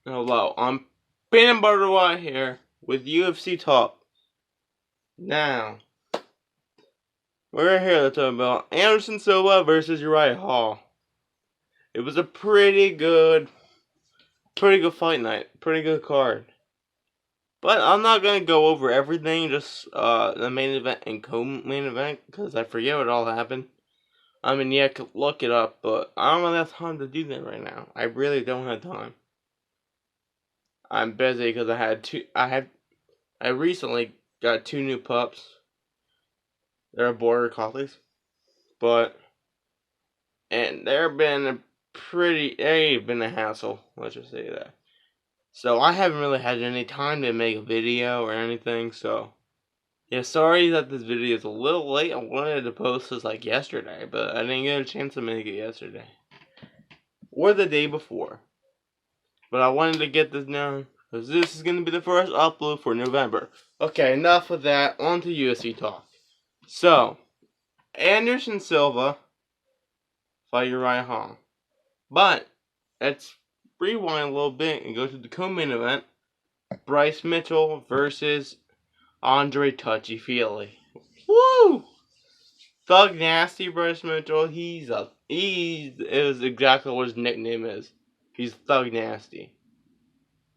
Hello, I'm Peanut Butter White here with UFC Talk. Now, we're here to talk about Anderson Silva versus Uriah Hall. It was a pretty good fight night, pretty good card. But I'm not gonna go over everything, just the main event and co-main event, because I forget what all happened. I mean, yeah, I could look it up, but I don't really have time to do that right now. I really don't have time. I'm busy because I recently got two new pups. They're border collies, but and they've been a hassle. Let's just say that. So I haven't really had any time to make a video or anything. So yeah, sorry that this video is a little late. I wanted to post this like yesterday, but I didn't get a chance to make it yesterday or the day before. But I wanted to get this done because this is gonna be the first upload for November. Okay, enough of that. On to UFC talk. So Anderson Silva fight Uriah Hall. But let's rewind a little bit and go to the co-main event: Bryce Mitchell versus Andre Touchy Fili. Woo! Thug Nasty Bryce Mitchell. It is exactly what his nickname is. He's Thug Nasty.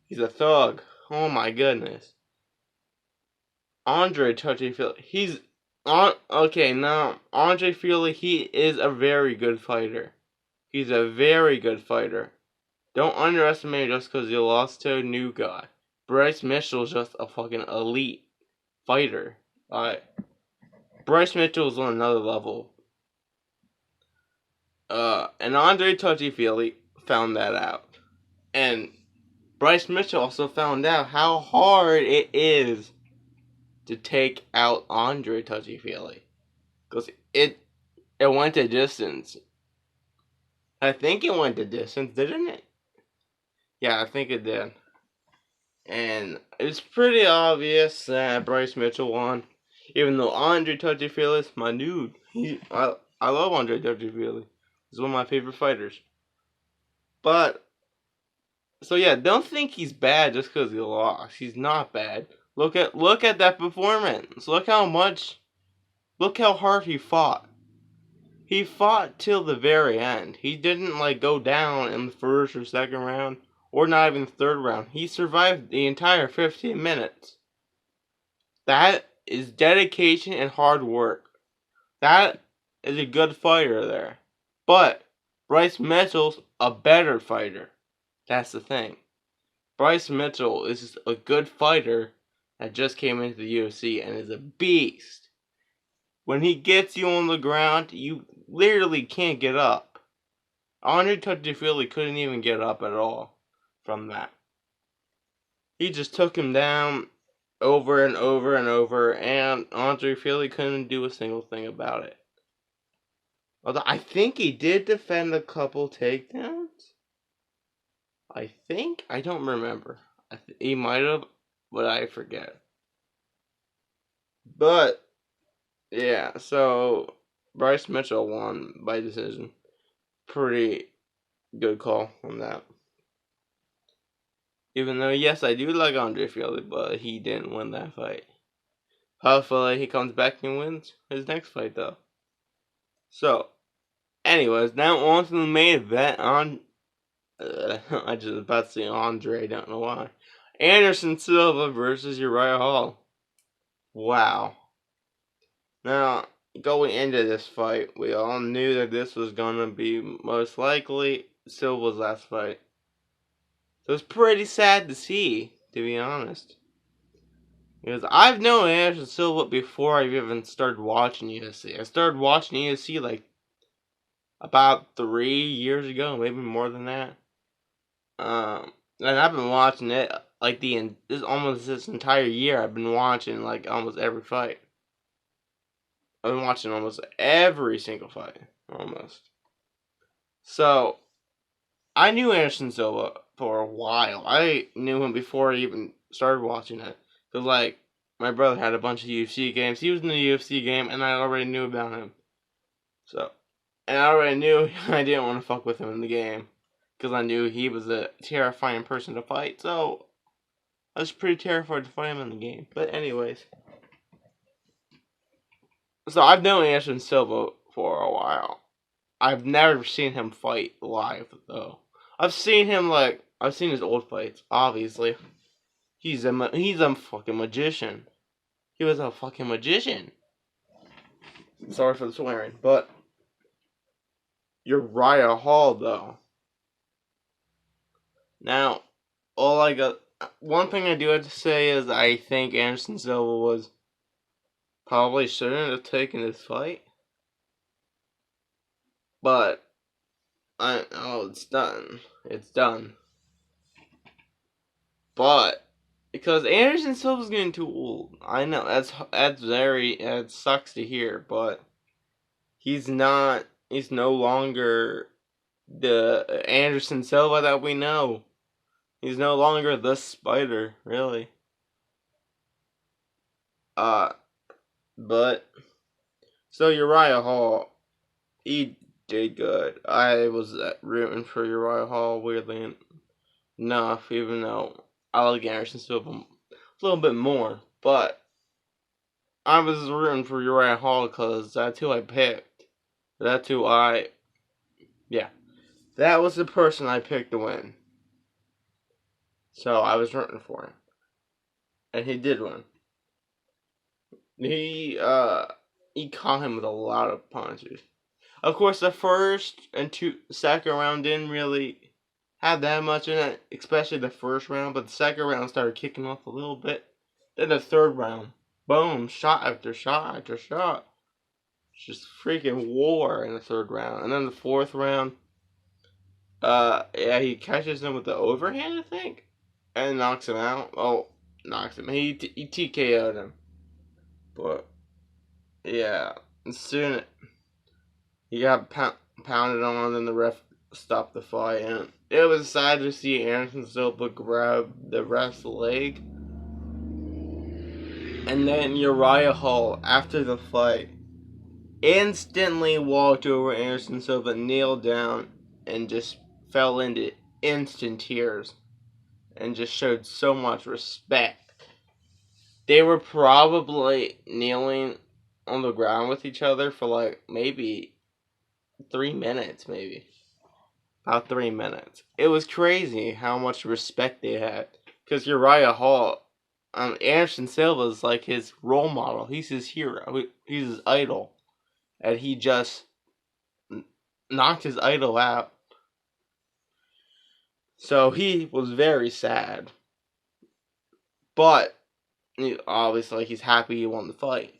He's a thug. Oh my goodness. Andre Touchy Fili. He's on. Okay, now Andre Fili. He is a very good fighter. He's a very good fighter. Don't underestimate him just because he lost to a new guy. Bryce Mitchell's just a fucking elite fighter. Bryce Mitchell's on another level. And Andre Touchy found that out. And Bryce Mitchell also found out how hard it is to take out Andre Touchy. Because it went to distance. I think it went to distance, didn't it? Yeah, I think it did. And it's pretty obvious that Bryce Mitchell won. Even though Andre Touchy is my dude. I love Andre Touchy. He's one of my favorite fighters. But, so yeah, don't think he's bad just because he lost. He's not bad. Look at that performance. Look how hard he fought. He fought till the very end. He didn't go down in the first or second round, or not even the third round. He survived the entire 15 minutes. That is dedication and hard work. That is a good fighter there. But Bryce Mitchell's a better fighter. That's the thing. Bryce Mitchell is just a good fighter that just came into the UFC and is a beast. When he gets you on the ground, you literally can't get up. Andre Touchy couldn't even get up at all from that. He just took him down over and over and over, and Andre Fili couldn't do a single thing about it. Although I think he did defend a couple takedowns. I think. I don't remember. He might have, but I forget. But, yeah, so Bryce Mitchell won by decision. Pretty good call on that. Even though, yes, I do like Andre Fili, but he didn't win that fight. Hopefully he comes back and wins his next fight, though. So, anyways, now on to the main event. I just about to say Andre, I don't know why. Anderson Silva versus Uriah Hall. Wow. Now, going into this fight, we all knew that this was going to be most likely Silva's last fight. So it's pretty sad to see, to be honest. Because I've known Anderson Silva before I've even started watching UFC. I started watching UFC about 3 years ago, maybe more than that. And I've been watching it this entire year. I've been watching almost every fight. I've been watching almost every single fight, almost. So I knew Anderson Silva for a while. I knew him before I even started watching it. Cause my brother had a bunch of UFC games. He was in the UFC game, and I already knew about him. And I already knew I didn't want to fuck with him in the game. because I knew he was a terrifying person to fight. So I was pretty terrified to fight him in the game. But anyways, so I've known Anderson Silva for a while. I've never seen him fight live though. I've seen his old fights. Obviously, he's a fucking magician. He was a fucking magician. Sorry for the swearing, but Uriah Hall though. Now, one thing I do have to say is I think Anderson Silva was probably shouldn't have taken this fight, but it's done. It's done. But because Anderson Silva's getting too old, I know that sucks to hear, but he's not. He's no longer the Anderson Silva that we know. He's no longer the Spider, really. But so Uriah Hall, he did good. I was rooting for Uriah Hall, weirdly enough, even though I like Anderson Silva a little bit more. But I was rooting for Uriah Hall because that's who I picked. That was the person I picked to win. So I was rooting for him. And he did win. He caught him with a lot of punches. Of course, the first and second round didn't really have that much in it, especially the first round, but the second round started kicking off a little bit. Then the third round, boom, shot after shot after shot. Just freaking war in the third round. And then the fourth round, he catches him with the overhand, I think, and knocks him out. Oh, knocks him. He TKO'd him. But, yeah, as soon he got pounded on, and then the ref stopped the fight, and it was sad to see Anderson Silva grab the ref's leg. And then Uriah Hall, after the fight, instantly walked over Anderson Silva, kneeled down, and just fell into instant tears, and just showed so much respect. They were probably kneeling on the ground with each other for maybe 3 minutes, about 3 minutes. It was crazy how much respect they had, because Uriah Hall, Anderson Silva is like his role model. He's his hero. He's his idol, and he just knocked his idol out. So he was very sad, but obviously he's happy he won the fight.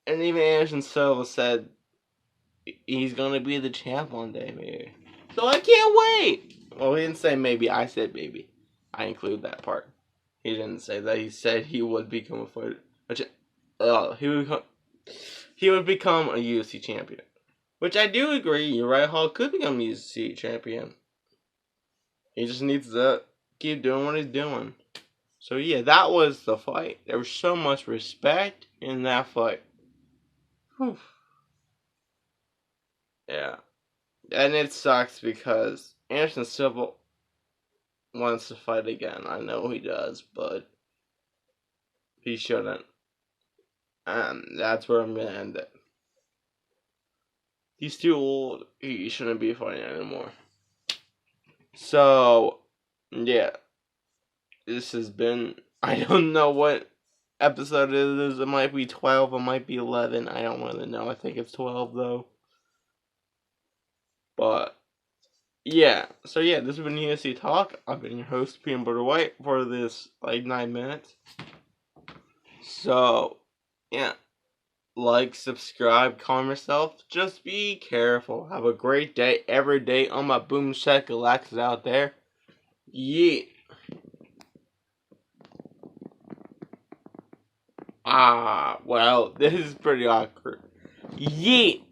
And even Anderson Silva said he's gonna be the champ one day, maybe. So I can't wait. Well, he didn't say maybe. I said maybe. I include that part. He didn't say that. He said he would become a fighter. He would become a UFC champion. Which I do agree. Uriah Hall could become a UFC champion. He just needs to keep doing what he's doing. So yeah, that was the fight. There was so much respect in that fight. Whew. Yeah. And it sucks because Anderson Silva wants to fight again. I know he does, but he shouldn't. And that's where I'm going to end it. He's too old. He shouldn't be fighting anymore. So, yeah. This has been... I don't know what episode it is. It might be 12. It might be 11. I don't really know. I think it's 12, though. But... yeah, so yeah, this has been UFC Talk. I've been your host, Peanut Butter White, for this, 9 minutes. So, yeah. Like, subscribe, calm yourself. Just be careful. Have a great day every day on my Boom Shack Galactus out there. Yeet. Well, this is pretty awkward. Yeet.